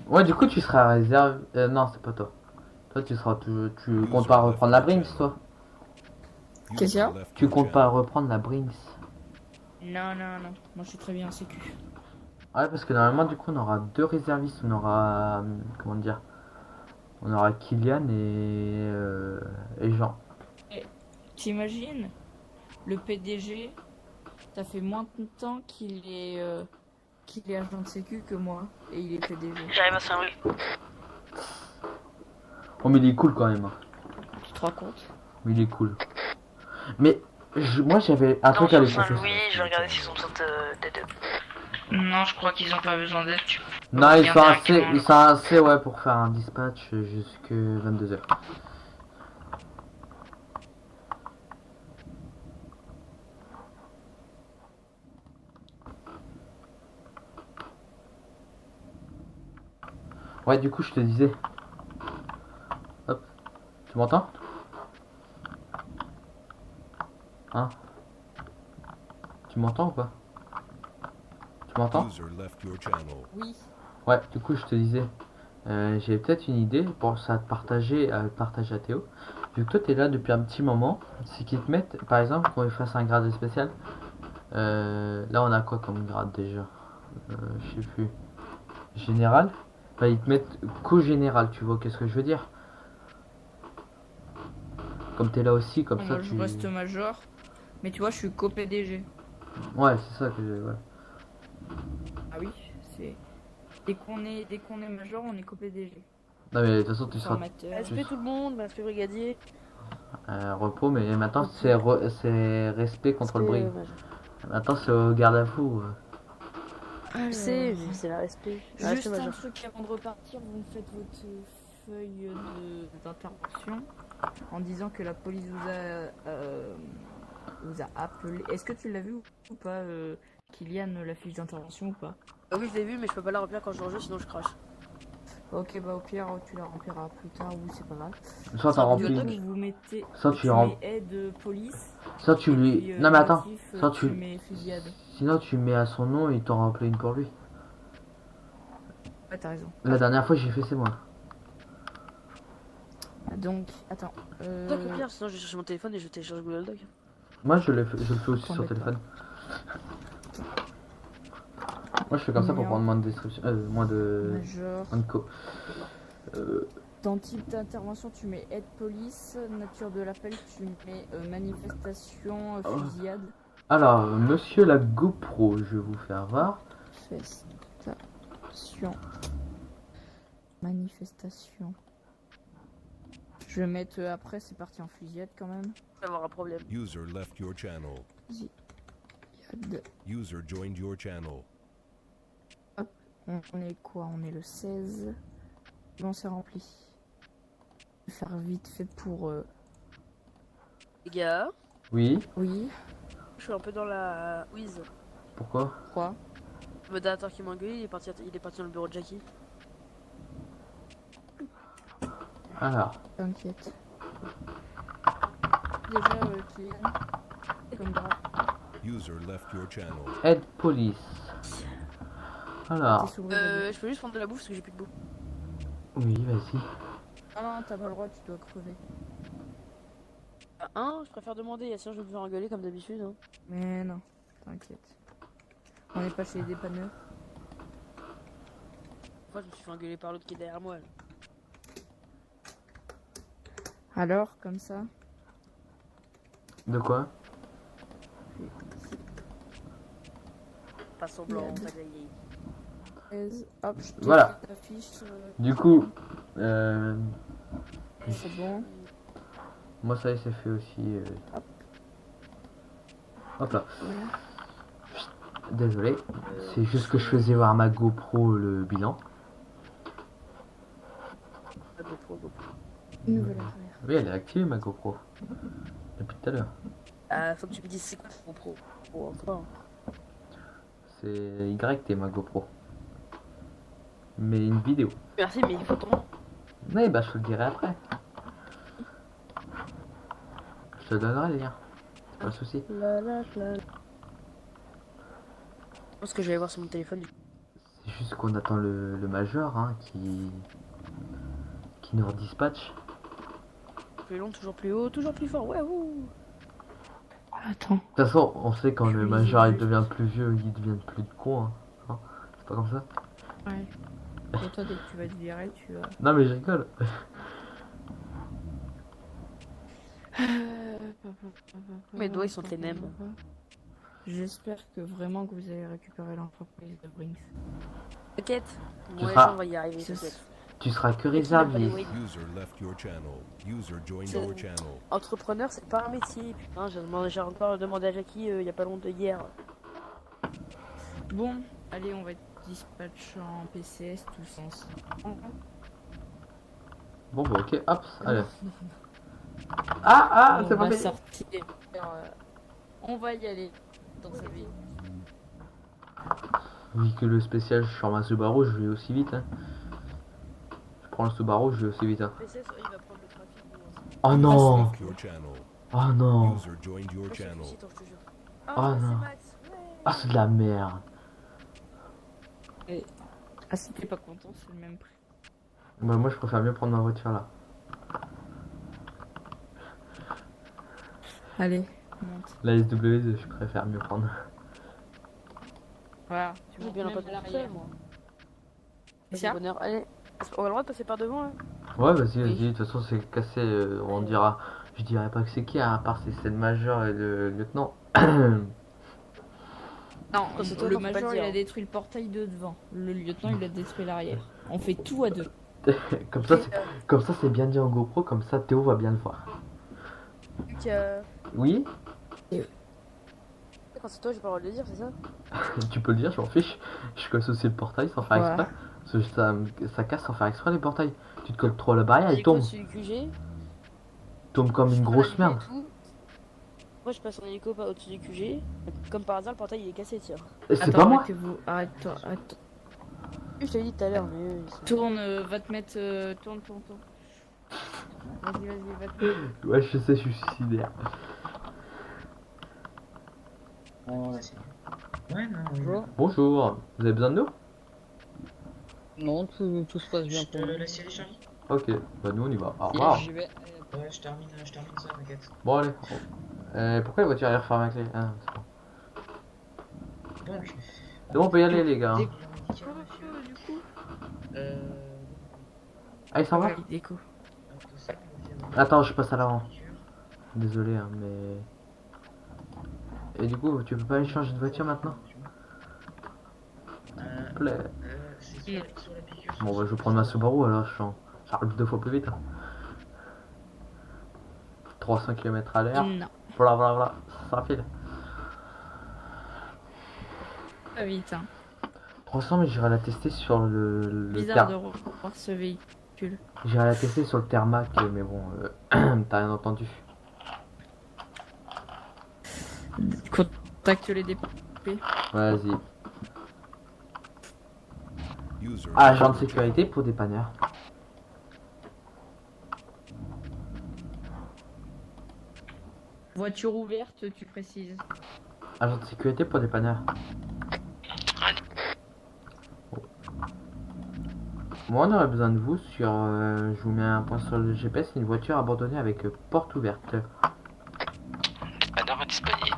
A: Ouais, du coup, tu seras réservé. Non, c'est pas toi. Toi, tu comptes pas reprendre la Brinks, toi?
C: User
E: Qu'est-ce qu'il y a?
C: left
A: Tu
C: your
A: comptes pas
C: channel.
A: reprendre la Brinks?
E: Non, non, non. Moi, je suis très bien en sécu.
A: Ouais, parce que normalement, du coup, on aura deux réservistes. On aura. Comment dire? On aura Kylian et Jean.
E: T'imagines? Le PDG, ça fait moins de temps qu'il est agent de sécu que moi. Et il est PDG.
D: J'arrive à Saint-Louis.
A: Oh, mais il est cool quand même. Hein.
E: Tu te rends compte?
A: Mais il est cool. Mais Moi j'avais un
D: Non,
A: truc à
D: sur
A: lui proposer.
D: Saint-Louis, je vais regarder s'ils ont besoin d'aide.
B: Non, je crois qu'ils ont pas besoin d'aide. Tu peux
A: Non,
B: revenir directement.
A: ils sont assez ouais pour faire un dispatch jusque 22h. Ouais, du coup, je te disais. Hop. Tu m'entends? Hein? Tu m'entends ou pas? Tu m'entends?
C: User left your channel.
E: Oui.
A: Ouais, du coup, je te disais. J'ai peut-être une idée pour ça partager à Théo. Vu que toi, t'es là depuis un petit moment, c'est qu'ils te mettent, par exemple, quand ils fassent un grade spécial. Là, on a quoi comme grade déjà? Je sais plus. Général? Bah, ils te mettent co-général, tu vois, qu'est-ce que je veux dire? Comme t'es là aussi, comme ça
E: Moi, je
A: tu...
E: reste major. Mais tu vois, je suis co-PDG.
A: Ouais, c'est ça que j'ai... Voilà.
E: Ah oui, c'est... Dès qu'on est major, on est co-PDG.
A: Non mais de toute façon tu seras
E: Formateur.
F: Respect tout le monde, respect brigadier.
A: repos, mais maintenant c'est respect contre le bruit.
F: Major.
A: Maintenant c'est au garde à vous.
F: C'est la respect. La
E: Juste
F: respect
E: un
F: major.
E: truc avant de repartir, vous me faites votre feuille d'intervention en disant que la police vous a appelé. Est-ce que tu l'as vu ou pas, Kylian, la fiche d'intervention ou pas?
F: Ah oui, je l'ai vu, mais je peux pas la remplir quand je rejeu, sinon je crache.
E: Ok, bah au pire, tu la rempliras plus tard ou c'est pas grave.
A: Soit t'as
E: Du
A: rempli,
E: coup, vous mettez.
A: soit
E: Tu
A: tu remplis,
E: mets aide police.
A: soit tu
E: et
A: lui...
E: puis,
A: Non mais attends,
E: motif,
A: soit
E: tu
A: tu...
E: mets fusillade.
A: Sinon tu mets à son nom et il t'en remplit une pour lui.
E: Ouais, t'as raison.
A: La dernière fois j'ai fait c'est moi.
E: Donc, attends.
F: Toi, que pire, sinon je vais chercher mon téléphone et je télécharge Google Doc.
A: Moi je le fais aussi sur
E: T'embête
A: téléphone. Moi je fais comme ça pour
E: Numéro.
A: prendre moins de description, moins de...
E: Major.
A: moins de co.
E: Dans type d'intervention, tu mets aide police. Nature de l'appel, tu mets manifestation, fusillade.
A: Alors, monsieur la GoPro, je vais vous faire voir.
E: Manifestation. Manifestation. Je vais mettre après, c'est parti en fusillade quand même.
F: Je vais avoir un problème.
C: User left your channel.
E: Fusillade.
C: User joined your channel.
E: On est quoi? On est le 16. Bon, c'est rempli. Je vais faire vite fait pour.
F: Les gars,
A: Oui,
E: Oui,
F: je suis un peu dans la whiz.
A: pourquoi?
E: quoi?
F: Le modérateur qui m'a engueulé, il est parti dans le bureau de Jackie.
A: Alors,
E: T'inquiète. Déjà, Kylian, comme grave.
C: User left your channel.
A: aide police.
E: T'es
A: Alors,
E: sous le réveil.
F: Je peux juste prendre de la bouffe parce que j'ai plus de bouffe.
A: oui, vas-y.
E: Ah non, t'as pas le droit, tu dois crever.
F: Je préfère demander, sinon je vais me faire engueuler comme d'habitude. Hein.
E: Mais non, t'inquiète. On n'est pas chez les dépanneurs.
F: Enfin, je me suis fait engueuler par l'autre qui est derrière moi. Là.
E: Alors, comme ça.
A: De quoi?
F: Pas semblant,
E: Merde.
F: pas grillé.
E: 16. Hop, je te
A: Voilà.
E: fais ta fiche.
A: Du coup,
E: C'est bon.
A: moi ça y est, c'est fait aussi. Hop là. Désolé, c'est juste que je faisais voir à ma GoPro le bilan.
F: Pas GoPro, GoPro.
E: Nouvelle arrière.
A: Oui, elle est activée ma GoPro. Depuis tout à l'heure.
F: Faut que tu me dises c'est quoi ton GoPro. Oh, enfin.
A: C'est YT ma GoPro. Mais une vidéo.
F: Merci, mais il faut ton nom.
A: Oui, bah je te le dirai après. Je te donnerai le lien. C'est pas le souci.
F: Je pense que je vais voir sur mon téléphone.
A: C'est juste qu'on attend le major hein, qui nous redispatche.
F: Plus long, toujours plus haut, toujours plus fort. Ouais, ouh.
E: Attends.
A: De toute façon, on sait quand le
E: Oui,
A: major il
E: juste.
A: devient plus vieux, il devient plus de con. Hein. C'est pas comme ça?
E: Ouais. Et toi, dès que tu vas te virer, tu vas.
A: Non mais je rigole.
F: Mes doigts ils sont les mêmes.
E: J'espère que vraiment que vous allez récupérer l'entreprise de Brinks.
F: T'inquiète.
A: Tu
F: Ouais,
A: seras-
F: on va y arriver,
E: Ce,
F: t'inquiète.
A: Tu seras que
F: Et qui
A: réservé.
F: n'a pas les waypoints.
C: User left your channel. User joined
F: C'est-
C: your channel.
F: Entrepreneur, c'est pas un métier. Putain, j'ai encore demandé à Jackie il y a pas longtemps hier.
E: Bon, allez, on va être dispatch en PCS tous ensemble.
A: Bon, bah, ok, hop, allez. Ah,
E: on
A: c'est pas
E: va
A: fait.
E: sortir. On va y aller dans sa vie.
A: Oui, que le spécial sur ma Subaru, je vais aussi vite. Hein. Je prends le Subaru, je vais aussi vite. Hein.
F: PCS, il va prendre le trafic. lui aussi.
A: Oh non.
C: Left your channel.
A: Oh non.
C: User joined your
F: Moi, je te
C: channel.
F: félicite, je te jure.
A: Oh,
F: Ah, c'est
A: non.
F: Max. Ouais.
A: Ah, c'est de la merde.
E: Ah, si t'es pas content, c'est le même prix.
A: Bah, moi, je préfère mieux prendre ma voiture là.
E: Allez, monte.
A: La SW, je préfère mieux prendre.
E: Voilà, tu
F: J'ai
E: montes
F: bien
E: même
F: pas
E: à
F: tout
E: l'arrière.
F: seul, moi.
E: C'est
F: C'est
E: ça
F: bonheur. Allez, on a le droit de passer par devant, hein.
A: Ouais, vas-y,
E: Oui.
A: vas-y. De toute façon, c'est cassé. On dira. Je dirais pas que c'est qui, hein, à part si c'est le major et le lieutenant.
E: Non,
F: Quand c'est toi,
E: le
F: non, faut pas
E: major
F: le
E: il
F: dire.
E: a détruit le portail de devant. Le lieutenant il a détruit l'arrière. On fait tout à deux.
A: comme ça, c'est bien dit en GoPro. Comme ça, Théo va bien le voir.
F: Luc,
A: Oui,
F: quand c'est toi, j'ai pas le droit de le dire, c'est ça?
A: tu peux le dire, je m'en fiche. Je colle aussi le portail sans faire
E: Ouais.
A: exprès. Parce que ça casse sans faire exprès les portails. Tu te colles trop à la barrière, il
F: L'hélico
A: tombe.
F: au-dessus du QG.
A: Tombe comme une
F: je prends
A: grosse
F: la
A: merde.
F: ligne et tout. Moi, je passe en hélico au-dessus du QG. Comme par hasard, le portail il est cassé, tiens.
A: Et c'est
E: Attends,
A: pas moi.
E: arrêtez-vous. Arrête-toi. Arrête.
F: Je t'avais dit tout à l'heure, mais eux, ils sont...
E: Tourne, va te mettre. Tourne. Vas-y, va te mettre.
A: Ouais, je sais, je suis suicidaire.
H: Oh, là, c'est... Ouais, non,
F: Bonjour.
A: Bonjour, vous avez besoin de nous?
I: Non, tout se passe bien
H: Je te
I: pour nous.
H: laisse y aller, Charlie.
A: Ok, bah nous on y va. Au revoir.
I: J'y vais.
H: Ouais, je termine ça, t'inquiète.
A: Bon, allez. Pourquoi la voiture est refermée avec les. Ah, c'est bon.
H: Donc,
A: C'est bon, on peut y aller, les gars. hein.
H: médical, monsieur.
E: Du coup.
A: Ah, il s'en va?
E: Ouais, déco.
H: Donc, ça, on vient de-
A: Attends, je passe à l'avant. Désolé, hein, mais. Et du coup, tu peux pas aller changer de voiture maintenant? S'il te plaît.
H: C'est sur la piqûre.
A: Bon, bah, je vais prendre ma Subaru alors, j'arrive 2 fois plus vite. Hein. 300 km à l'heure.
E: Non.
A: Blablabla, ça file.
E: Pas vite. Hein.
A: 300, mais j'irai la tester sur le
E: Bizarre de revoir ce véhicule.
A: J'irai la tester sur le Thermac, mais bon, t'as rien entendu.
E: Contacte les DP.
A: Vas-y.
C: User
A: Agent de sécurité pour dépanneur.
E: Voiture ouverte, tu précises.
A: Agent de sécurité pour dépanneur. Moi, on aurait besoin de vous sur. Je vous mets un point sur le GPS, une voiture abandonnée avec porte ouverte.
G: Dépanneur indisponible.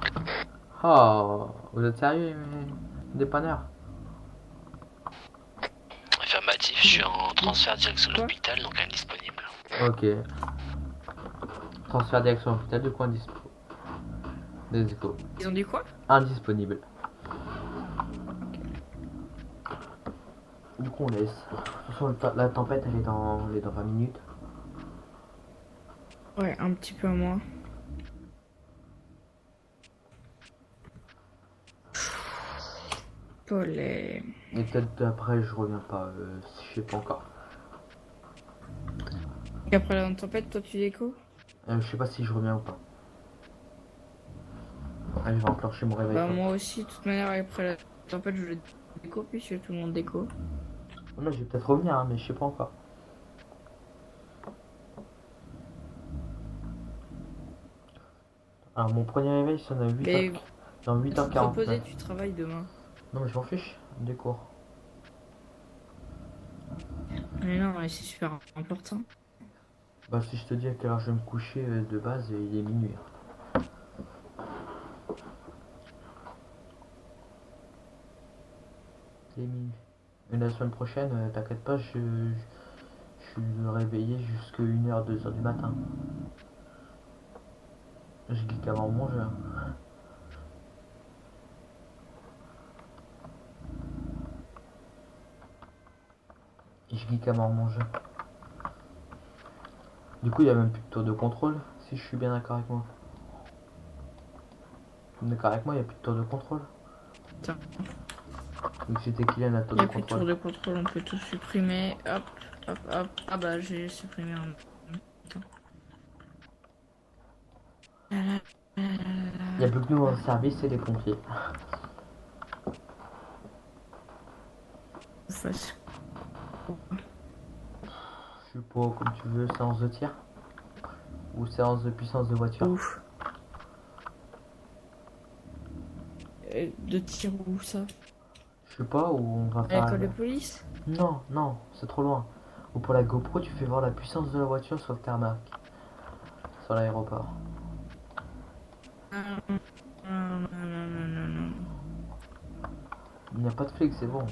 A: Oh, vous êtes sérieux, dépanneur?
G: Affirmatif, je suis en transfert direction de
E: Quoi
G: l'hôpital, donc indisponible.
A: Ok. Transfert direction hôpital, de quoi des échos.
E: Ils ont dit quoi?
A: Indisponible. Du coup, on laisse. De toute façon, la tempête, elle est dans 20 minutes.
E: Ouais, un petit peu moins. Pollet.
A: Et peut-être après, je reviens pas. Je sais pas encore.
E: Et après la tempête, toi tu déco?
A: Je sais pas si je reviens ou pas. Allez, je vais enclencher mon réveil.
E: Bah moi aussi, de toute manière, après la tempête, je déco, puisque tout le monde déco.
A: Moi, je vais peut-être revenir, hein, mais je sais pas encore. Alors, mon premier réveil sonne à 8h.
E: Mais
A: Dans
E: tu te
A: 8h40.
E: reposer, tu travailles demain.
A: Non, mais je m'en fiche. Des cours.
E: Mais non, mais c'est super important.
A: Bah, si je te dis à quelle heure je vais me coucher de base, il est minuit. Il est minuit. Et la semaine prochaine, t'inquiète pas, je suis réveillé jusqu'à 1h, 2h du matin. Je geek avant manger. Hein. Et je geek à mort mon jeu. Du coup, il y a même plus de tour de contrôle, si je suis bien d'accord avec moi. D'accord avec moi, il n'y a plus de tour de contrôle.
E: Tiens.
A: Donc c'était Kylian la tour
E: Il n'y
A: de
E: a plus de tour
A: contrôle.
E: de contrôle, on peut tout supprimer. Hop, hop, hop. Ah bah j'ai supprimé en même temps.
A: Il n'y a plus que nous en service et les pompiers.
E: Face.
A: Je suis pas comme tu veux, séance de tir. Ou séance de puissance de voiture.
E: Ouf. De tir où ça?
A: Je sais pas, où on va
E: À
A: faire...
E: l'école de police?
A: Non, non, c'est trop loin. Ou pour la GoPro, tu fais voir la puissance de la voiture sur le tarmac. Sur l'aéroport.
E: Non.
A: Il n'y a pas de flic, c'est bon.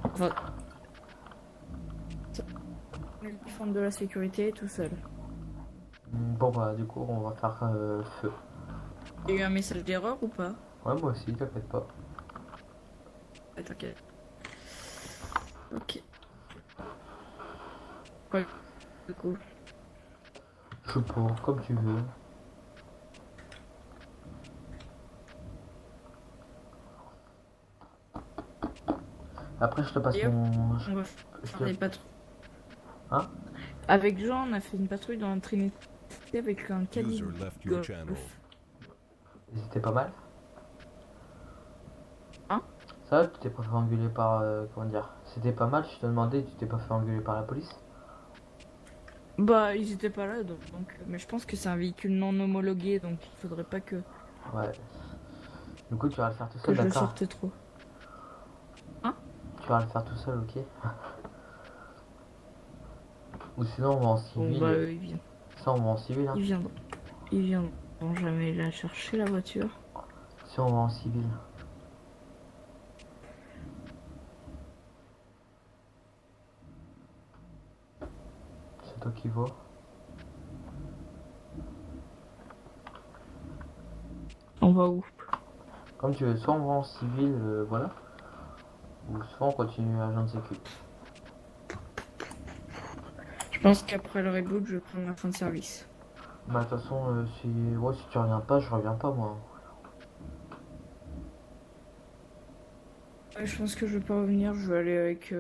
E: Défendre de la sécurité tout seul.
A: Bon bah du coup on va faire feu.
E: Il y a eu un message d'erreur ou pas?
A: Ouais moi aussi, t'inquiète pas.
E: Ouais, t'inquiète. Ok. Ouais, du coup.
A: Je suis pour, comme tu veux. Après je te passe
E: Et hop,
A: mon...
E: On va
A: je
E: faire
A: te-
E: des patrouilles.
A: Hein?
E: Avec Jean, on a fait une patrouille dans la Trinité avec un caddie.
C: User left your channel.
A: C'était pas mal.
E: Hein?
A: Ça va, tu t'es pas fait engueuler par... comment dire? C'était pas mal, je te demandais, tu t'es pas fait engueuler par la police?
E: Bah, ils étaient pas là, donc... Mais je pense que c'est un véhicule non homologué, donc il faudrait pas que
A: Ouais. Du coup tu vas le faire tout seul,
E: je le
A: d'accord?
E: sorte trop.
A: Tu vas le faire tout seul, ok? Ou sinon on va en
E: Bon,
A: civil.
E: bah, ils viennent.
A: Ça on va en civil, hein?
E: Ils viendront. Ils viendront jamais la chercher, la voiture.
A: Si on va en civil. C'est toi qui vois.
E: On va où?
A: Comme tu veux, soit on va en civil, voilà. Ou soit on continue agent de sécu.
E: Je pense qu'après le reboot, je vais prendre ma fin de service.
A: Bah de toute façon, si... Ouais, si tu reviens pas, je reviens pas moi.
E: Ouais, je pense que je vais pas revenir, je vais aller avec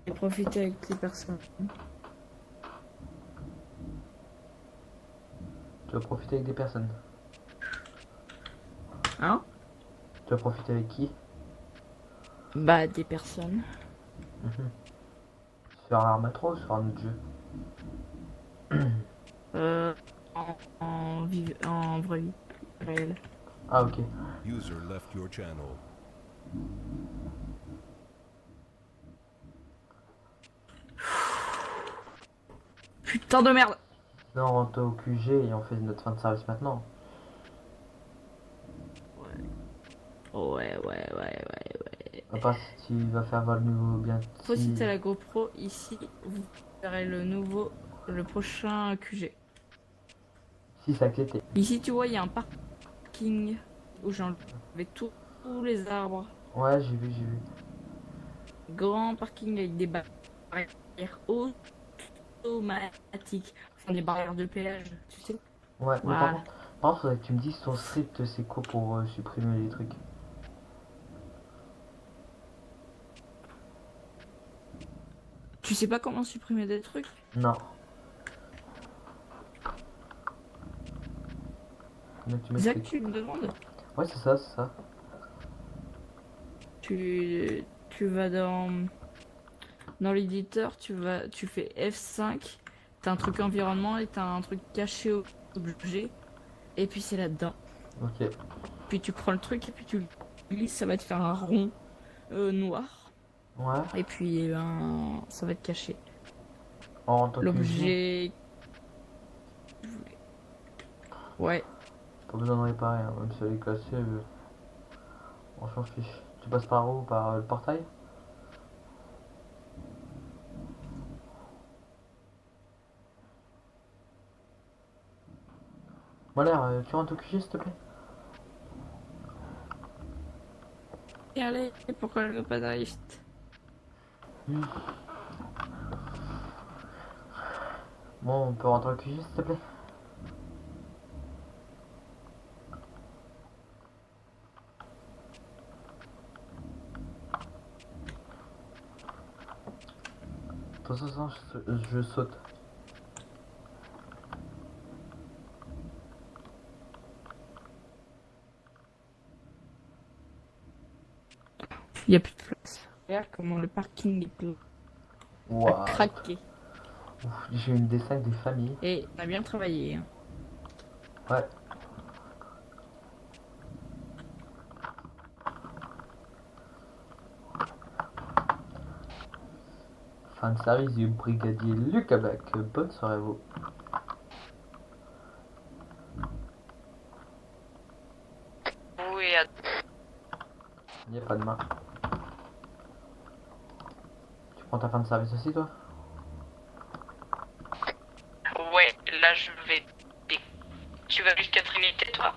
E: et profiter avec les personnes.
A: Tu vas profiter avec des personnes.
E: Hein?
A: Tu vas profiter avec qui?
E: Bah, des personnes.
A: Sur Arma 3 ou sur un autre jeu?
E: En vraie vie. Réel.
A: Ah ok.
C: User left your channel.
E: Putain de merde!
A: Là on rentre au QG et on fait notre fin de service maintenant.
E: Ouais.
A: À part si tu vas faire voir le nouveau bien.
E: Faut citer la GoPro, ici, vous verrez le prochain QG.
A: Si ça clétait.
E: Ici, tu vois, il y a un parking où j'ai enlevé tous les arbres.
A: Ouais, j'ai vu.
E: Grand parking avec des barrières automatiques. Enfin, des barrières de péage, tu sais.
A: Ouais, mais
E: Voilà.
A: par contre, faudrait que tu me dises ton script, c'est quoi pour supprimer les trucs.
E: Tu sais pas comment supprimer des trucs?
A: Non. Mais tu
E: Zach,
A: m'expliques.
E: tu me demandes?
A: Ouais, c'est ça.
E: Tu vas dans l'éditeur, tu fais F5, t'as un truc environnement et t'as un truc caché au objet, et puis c'est là-dedans.
A: Ok.
E: Puis tu prends le truc et puis tu le glisses, ça va te faire un rond noir,
A: Ouais.
E: et puis ça va être caché.
A: En tant que QG,
E: L'objet. Ouais.
A: pas besoin de réparer, hein, même si elle est classée, on s'en fiche. Tu passes par où? Par le portail? Voilà, tu rentres au QG s'il te plaît?
E: Et allez, pourquoi je veux pas drift?
A: Bon, on peut rentrer au QG s'il te plaît. De toute façon, je saute.
E: Il y a plus de place. Regarde comment le parking est plein. A
A: Waouh.
E: craqué.
A: Ouf, j'ai une descente des familles.
E: Et on a bien travaillé. Hein.
A: Ouais. Fin de service du brigadier Luc Abac. Bonne soirée à vous.
B: Oui,
A: Il n'y a pas de main. Tu prends ta fin de service aussi toi?
B: ouais, là je vais. Tu vas jusqu'à Trinité, toi?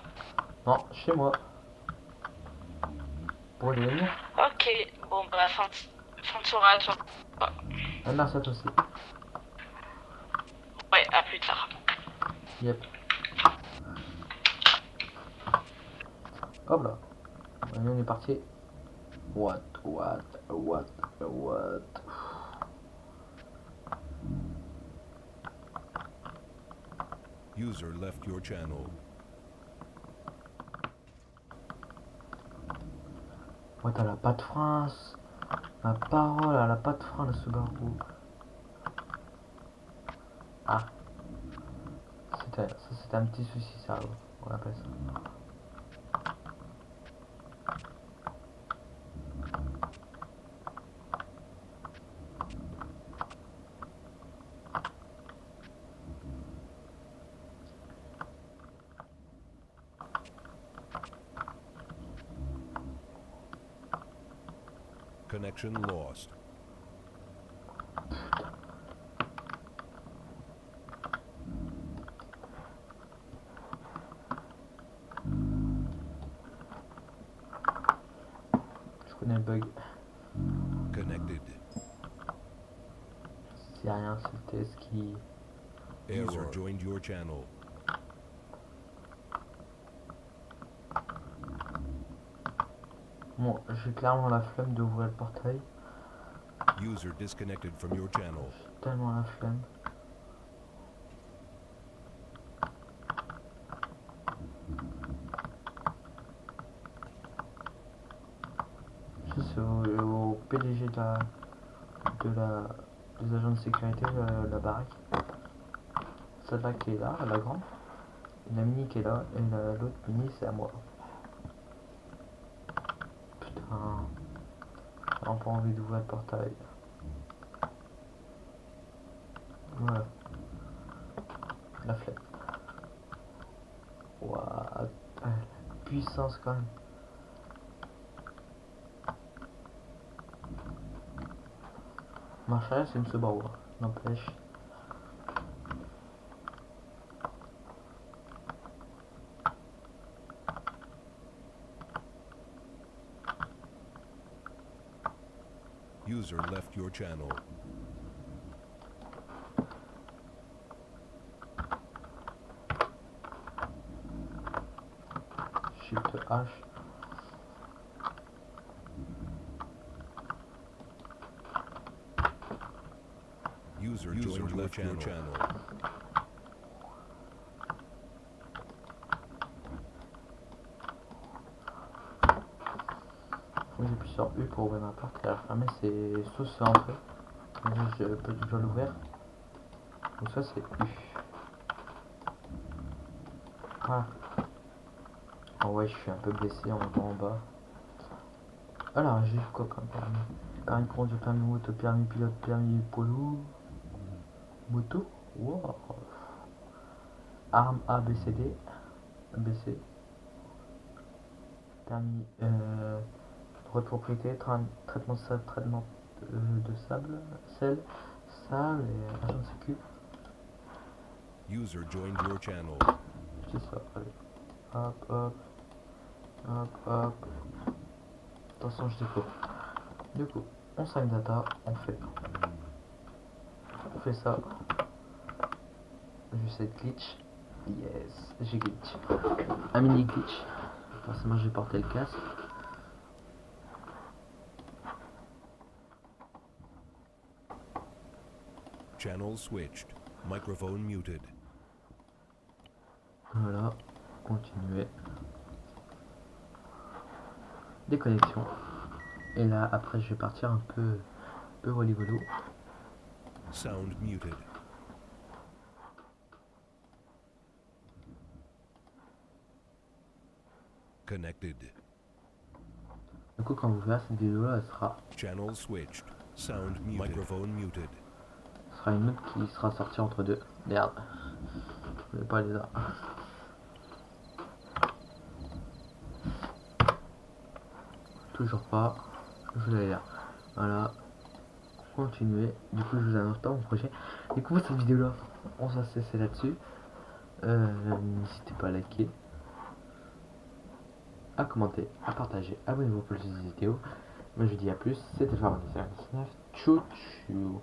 A: Non, chez moi. Pour les venir.
B: Ok, bon bah fin de soirée à toi.
A: Ah, merci à toi aussi.
B: Ouais, à plus tard.
A: Yep. Hop là. Allez, on est parti. What?
C: User left your channel.
A: Ouais, t'as la pas de frein. Ma parole, elle a pas de frein, le Subaru. Ah. C'était un petit souci, ça, on appelle ça.
C: Connection lost.
A: Je connais le bug.
C: Connected.
A: C'est rien, c'était ce qui...
C: User joined your channel.
A: Bon, j'ai clairement la flemme d'ouvrir le portail.
C: User disconnected from your channel.
A: Tellement la flemme. Je suis au PDG des agents de sécurité, la baraque. Celle-là qui est là, la grande. La mini qui est là, et l'autre mini c'est à moi. Putain. J'ai pas envie d'ouvrir le portail. Voilà. La flemme. Waouh. La puissance quand même. Marche arrière, c'est une Subaru, n'empêche.
C: User left your channel.
A: Shift H.
C: User joined your channel.
A: J'appuie sur U pour ouvrir ma porte et à la fermer, c'est soit c'est entrée. Je dois l'ouvrir. Ou ça c'est U. Ah. Oh ouais, je suis un peu blessé en bas en bas. Alors, j'ai quoi comme permis? Permis de conduire, permis moto, permis pilote, permis poids lourd. Moto? Wow. Arme A, B, C, D. B, C. Permis droit de propriété, traitement de sable, de sable, sel, sable et agent de sécu.
C: User joined your channel.
A: C'est ça, allez. Hop, hop. Hop, hop. Attention, je découvre. Du coup, on sign data, on fait ça. Juste être glitch. Yes, j'ai glitch. Un mini glitch. Forcément, j'ai porté le casque.
C: Channel switched. Microphone muted.
A: Voilà, continuer. Déconnexion. Et là, après, je vais partir un peu rigolo.
C: Sound muted. Connected.
A: Du coup, quand vous verrez cette vidéo-là, elle sera,
C: Channel switched. Sound muted. Microphone muted.
A: ce sera une autre qui sera sortie entre deux. Merde. Je vais pas aller là. Toujours pas. Je vais aller là. Voilà. Continuer. Du coup, je vous annonce pas mon projet. Du coup, cette vidéo-là, on va se cesser là-dessus. N'hésitez pas à liker, à commenter, à partager, abonnez-vous pour plus de vidéos. Moi je vous dis à plus, c'était Farman 19. Ciao ciao.